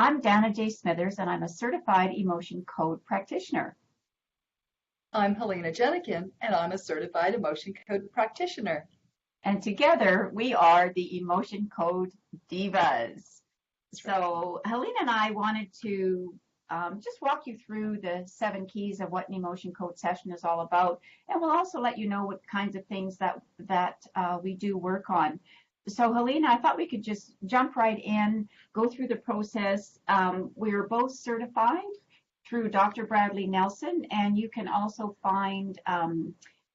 I'm Dana J. Smithers, and I'm a certified emotion code practitioner. I'm Helena Jehnichen, and I'm a certified emotion code practitioner. And together we are the Emotion Code Divas. So Helena and I wanted to just walk you through the 7 keys of what an emotion code session is all about, and we'll also let you know what kinds of things that we do work on. So Helena, I thought we could just jump right in, go through the process. We're both certified through Dr. Bradley Nelson, and you can also find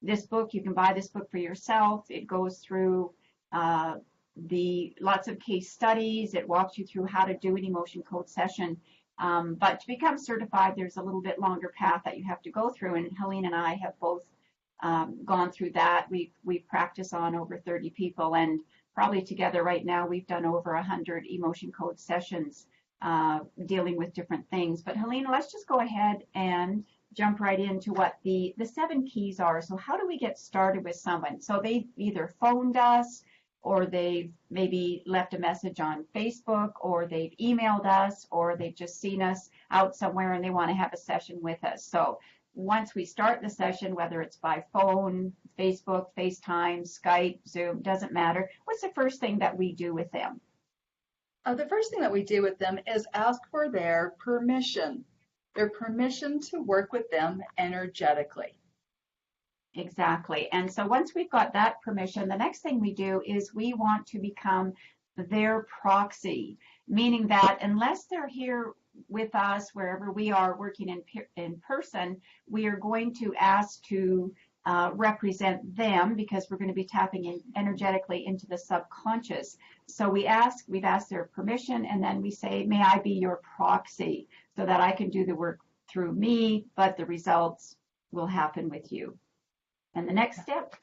this book. You can buy this book for yourself. It goes through the lots of case studies. It walks you through how to do an emotion code session. But to become certified, there's a little bit longer path that you have to go through, and Helena and I have both gone through that. We've practiced on over 30 people, and probably together right now we've done over 100 emotion code sessions dealing with different things. But Helena, let's just go ahead and jump right into what the 7 keys are. So how do we get started with someone? So they've either phoned us, or they've maybe left a message on Facebook, or they've emailed us, or they've just seen us out somewhere and they want to have a session with us. So once we start the session, whether it's by phone, Facebook, FaceTime, Skype, Zoom, doesn't matter, what's the first thing that we do with them? The first thing that we do with them is ask for their permission to work with them energetically. Exactly. And so once we've got that permission, the next thing we do is we want to become their proxy, meaning that unless they're here with us wherever we are working in person, we are going to ask to represent them, because we're going to be tapping in energetically into the subconscious. So we've asked their permission, and then we say, may I be your proxy so that I can do the work through me, but the results will happen with you. And the next step?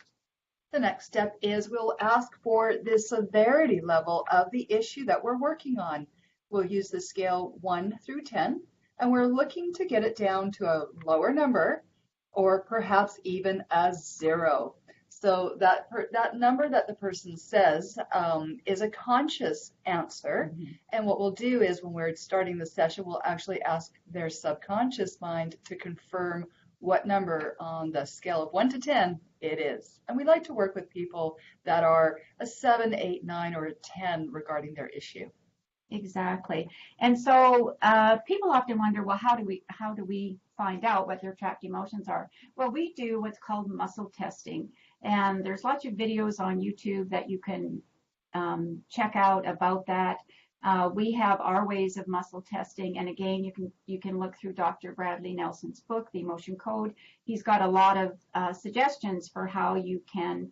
The next step is we'll ask for the severity level of the issue that we're working on. We'll use the scale 1 through 10, and we're looking to get it down to a lower number, or perhaps even a 0. So that number that the person says is a conscious answer. Mm-hmm. And what we'll do is when we're starting the session, we'll actually ask their subconscious mind to confirm what number on the scale of 1 to 10 it is. And we like to work with people that are a 7, 8, 9, or a 10 regarding their issue. Exactly. And so people often wonder, well, how do we find out what their trapped emotions are? Well, we do what's called muscle testing. And there's lots of videos on YouTube that you can check out about that. We have our ways of muscle testing, and again, you can look through Dr. Bradley Nelson's book, The Emotion Code. He's got a lot of suggestions for how you can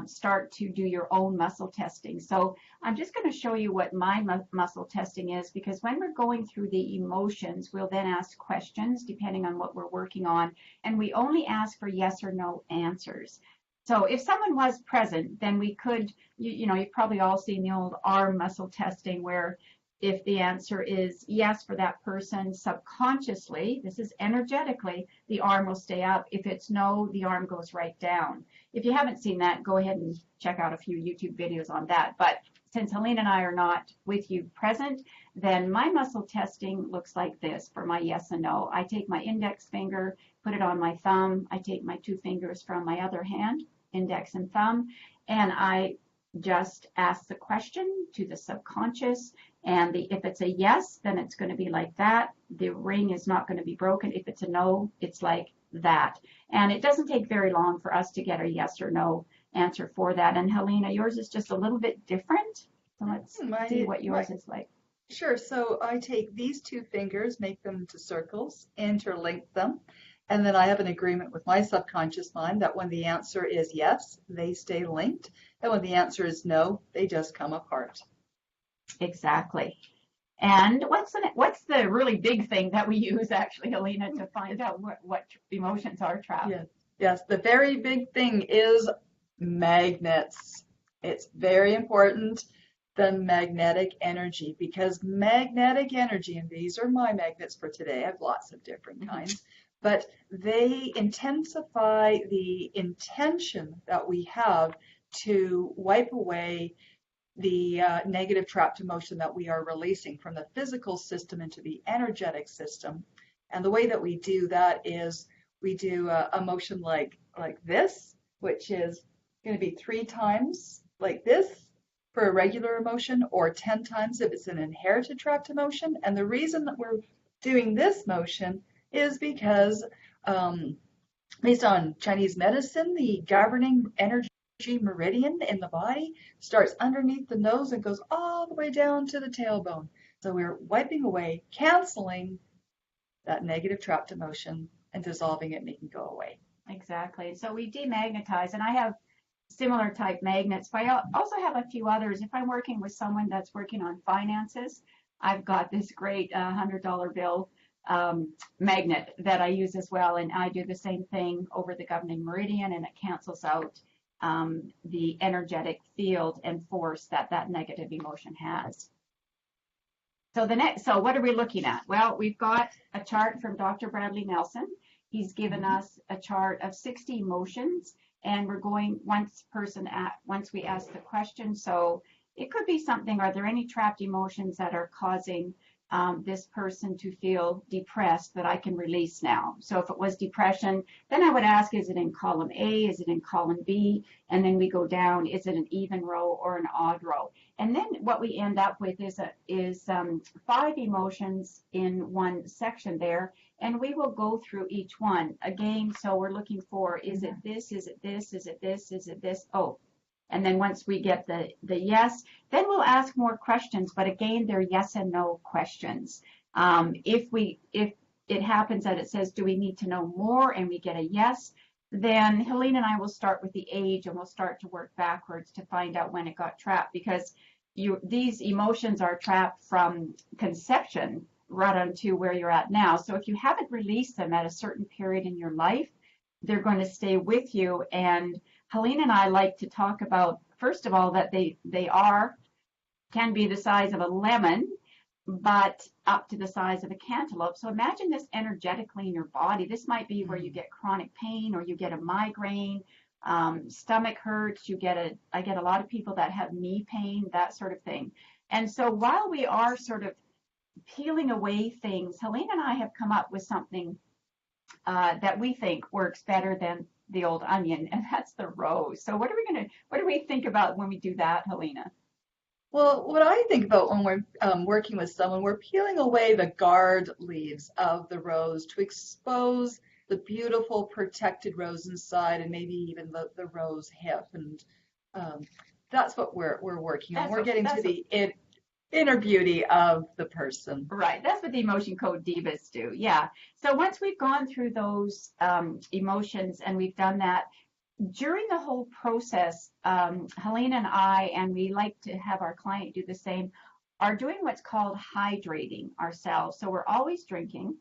start to do your own muscle testing. So I'm just going to show you what my muscle testing is, because when we're going through the emotions, we'll then ask questions depending on what we're working on, and we only ask for yes or no answers. So if someone was present, then we could, you've probably all seen the old arm muscle testing, where if the answer is yes for that person, subconsciously, this is energetically, the arm will stay up. If it's no, the arm goes right down. If you haven't seen that, go ahead and check out a few YouTube videos on that. But since Helena and I are not with you present, then my muscle testing looks like this for my yes and no. I take my index finger, put it on my thumb. I take my 2 fingers from my other hand, index and thumb, and I just ask the question to the subconscious. And if it's a yes, then it's going to be like that. The ring is not going to be broken. If it's a no, it's like that. And it doesn't take very long for us to get a yes or no answer for that. And Helena, yours is just a little bit different. So let's see what yours is like. Sure. So I take these 2 fingers, make them into circles, interlink them, and then I have an agreement with my subconscious mind that when the answer is yes, they stay linked, and when the answer is no, they just come apart. Exactly. And what's the really big thing that we use, actually, Helena, to find out what emotions are trapped? Yes, the very big thing is magnets. It's very important, the magnetic energy, because magnetic energy, and these are my magnets for today, I have lots of different kinds, but they intensify the intention that we have to wipe away the negative trapped emotion that we are releasing from the physical system into the energetic system. And the way that we do that is we do a motion like this, which is going to be 3 times like this for a regular emotion, or 10 times if it's an inherited trapped emotion. And the reason that we're doing this motion is because based on Chinese medicine, the governing energy meridian in the body starts underneath the nose and goes all the way down to the tailbone. So we're wiping away, canceling that negative trapped emotion and dissolving it, making it go away. Exactly. So we demagnetize, and I have similar type magnets, but I also have a few others. If I'm working with someone that's working on finances, I've got this great $100 bill magnet that I use as well, and I do the same thing over the governing meridian, and it cancels out the energetic field and force that negative emotion has. So what are we looking at? Well, we've got a chart from Dr. Bradley Nelson. He's given us a chart of 60 emotions, and we're going once we ask the question. So it could be something, are there any trapped emotions that are causing this person to feel depressed that I can release now? So if it was depression, then I would ask, is it in column A, is it in column B? And then we go down, is it an even row or an odd row? And then what we end up with is 5 emotions in one section there, and we will go through each one again. So we're looking for, is it this, is it this, is it this, is it this? Oh, and then once we get the yes, then we'll ask more questions, but again, they're yes and no questions. If it happens that it says, do we need to know more, and we get a yes, then Helena and I will start with the age, and we'll start to work backwards to find out when it got trapped, because these emotions are trapped from conception right onto where you're at now. So if you haven't released them at a certain period in your life, they're going to stay with you. And Helena and I like to talk about, first of all, that they can be the size of a lemon, but up to the size of a cantaloupe. So imagine this energetically in your body. This might be where you get chronic pain, or you get a migraine, stomach hurts. I get a lot of people that have knee pain, that sort of thing. And so while we are sort of peeling away things, Helena and I have come up with something that we think works better than the old onion, and that's the rose. So what do we think about when we do that, Helena? Well, what I think about when we're working with someone, we're peeling away the guard leaves of the rose to expose the beautiful protected rose inside, and maybe even the rose hip. And that's what we're working on. We're getting to the inner beauty of the person. Right. That's what the Emotion Code Divas do. Yeah. So once we've gone through those emotions, and we've done that, during the whole process, Helena and I, and we like to have our client do the same, are doing what's called hydrating ourselves. So we're always drinking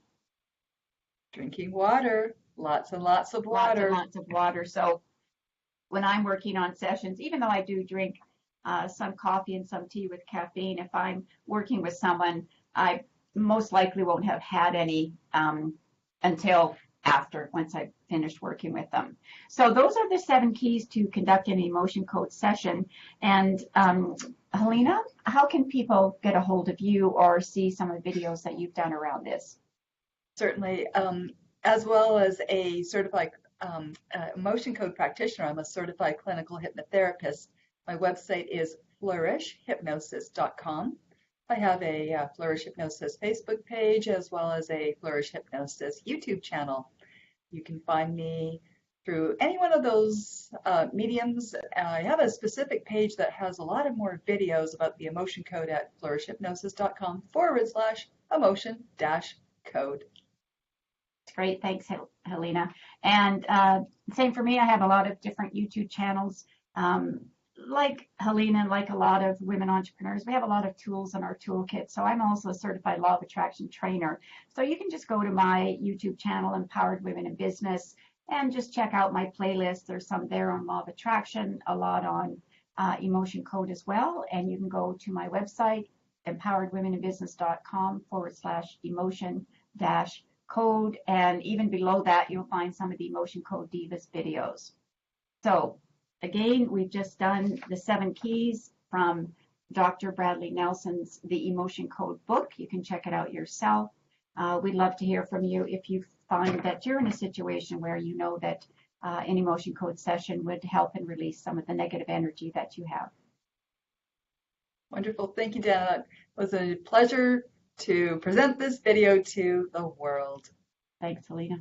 Water, lots and lots of water. Lots of water. So when I'm working on sessions, even though I do drink some coffee and some tea with caffeine, if I'm working with someone, I most likely won't have had any until after, once I've finished working with them. So those are the 7 keys to conducting an emotion code session. And Helena, how can people get a hold of you or see some of the videos that you've done around this? Certainly, as well as a certified emotion code practitioner, I'm a certified clinical hypnotherapist. My website is flourishhypnosis.com. I have a Flourish Hypnosis Facebook page, as well as a Flourish Hypnosis YouTube channel. You can find me through any one of those mediums. I have a specific page that has a lot of more videos about the emotion code at flourishhypnosis.com/emotion-code. Great. Thanks, Helena. And same for me. I have a lot of different YouTube channels. Like Helena, like a lot of women entrepreneurs, we have a lot of tools in our toolkit. So I'm also a certified law of attraction trainer. So you can just go to my YouTube channel, Empowered Women in Business, and just check out my playlist. There's some there on law of attraction, a lot on emotion code as well. And you can go to my website, empoweredwomeninbusiness.com/emotion-code. And even below that, you'll find some of the Emotion Code Divas videos. So again, we've just done the 7 keys from Dr. Bradley Nelson's The Emotion Code book. You can check it out yourself. We'd love to hear from you if you find that you're in a situation where you know that an emotion code session would help and release some of the negative energy that you have. Wonderful. Thank you, Dana. It was a pleasure to present this video to the world. Thanks, Helena.